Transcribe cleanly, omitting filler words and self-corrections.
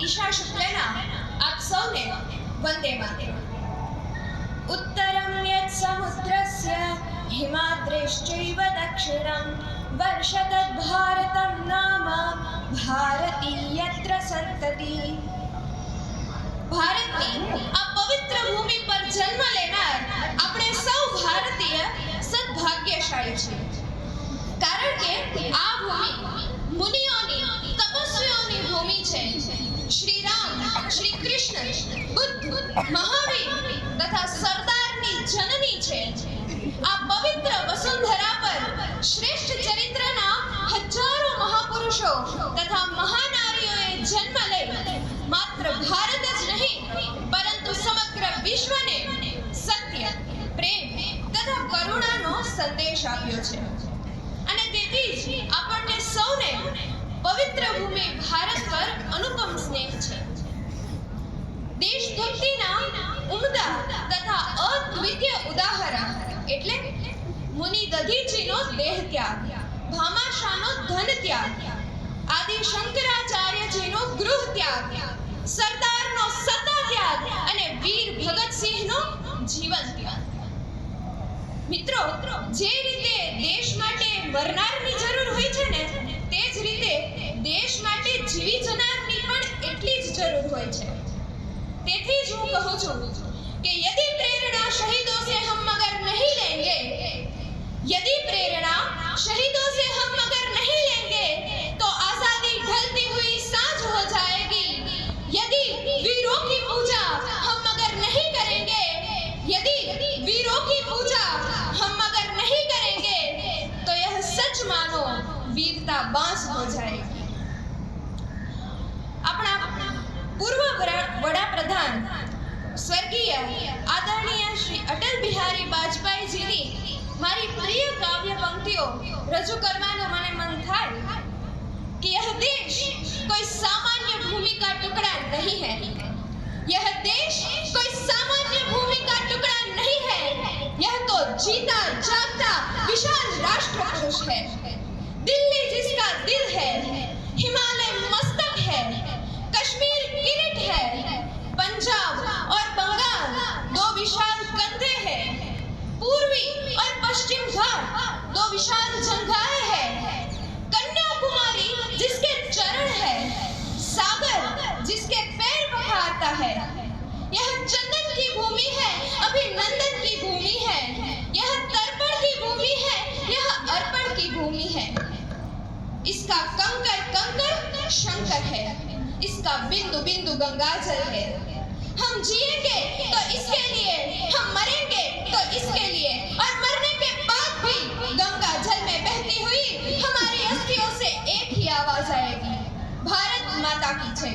ઈશા શુક્લના આપ સૌને વંદે માતરમ. ઉત્તરમ યત્ સમુદ્રસ્ય હિમાદ્રેશ્ચૈવ દક્ષિણમ વર્ષતદ્ ભારતમ નામ ભારતી યત્ર સંતતિ. ભારતની આ પવિત્ર ભૂમિ પર જન્મ લેનાર આપણે સૌ ભારતીય સદભાગ્યશાળી છીએ. કારણ કે આ ભૂમિ મુનિઓની, તપસ્વીઓની ભૂમિ છે. શ્રી રામ, શ્રી કૃષ્ણ, બુદ્ધ, મહાવીર તથા સરદારની જનની છે. આ પવિત્ર વસુંધરા પર શ્રેષ્ઠ ચરિત્રના હજારો મહાપુરુષો તથા મહાનારીઓએ જન્મ લઈ માત્ર ભારત જ નહીં પરંતુ સમગ્ર વિશ્વને સત્ય, પ્રેમ તથા કરુણાનો સંદેશ આપ્યો છે. અને તેથી જ આપણને સૌને પવિત્ર ભૂમિ ભારત પર અનુપમ સ્નેહ છે. દેશભક્તિના ઉમદા તથા અદ્વિતીય ઉદાહરણ એટલે મુનિ દધીચીનો દેહ ત્યાગ, ભામાશાનો ધન ત્યાગ, આદિ શંકરાચાર્યજીનો ગૃહ ત્યાગ, સરદારનો સત્તા ત્યાગ અને વીર ભગતસિંહનો જીવન ત્યાગ. મિત્રો, જે રીતે દેશ માટે મરનારની જરૂર હોય છે ને, તે જ રીતે દેશ માટે જીવી જનારની પણ એટલી જ જરૂર હોય છે. તેથી જ હું કહું છું કે યદિ પ્રેરણા શહીદોं से हम मगर नहीं लेंगे, यदि प्रेरणा शहीदों से हम मगर नहीं लेंगे तो आजादी ढलती हुई सांझ हो जाएगी. यदि वीरों की पूजा हम मगर नहीं करेंगे, यदि वीरों की पूजा हम मगर नहीं करेंगे तो यह सच मानो वीरता बांस हो जाएगी. આપણા પૂર્વ વડાપ્રધાન સ્વર્ગીય આદરણીય શ્રી અટલ બિહારી વાજપેયીજીની મારી પ્રિય કાવ્ય પંક્તિઓ રજૂ કરવાનું મને મન થાય कि यह देश कोई सामान्य भूमि का टुकड़ा नहीं है, यह देश कोई सामान्य भूमि का टुकड़ा नहीं है, यह तो जीता जागता विशाल राष्ट्र पुरुष है. दिल्ली जिसका दिल है, हिमालय मस्तक है, कश्मीर किरीट है, पंजाब और बंगाल दो विशाल कंधे हैं, पूर्वी और पश्चिम घाट दो विशाल जंघाएं हैं, कन्याकुमारी जिसके चरण है, सागर जिसके पैर पखारता है. यह चंदन की भूमि है, अभिनंदन की भूमि है, यह तर्पण की भूमि है, यह अर्पण की भूमि है. इसका कंकर कंकर शंकर है, इसका बिंदु बिंदु गंगाजल है. हम जिएंगे तो इसके लिए, हम मरेंगे तो इसके लिए, और मरने के बाद भी गंगा जल में बहती हुई हमारी अस्थियों से एक ही आवाज आएगी, भारत माता की जय.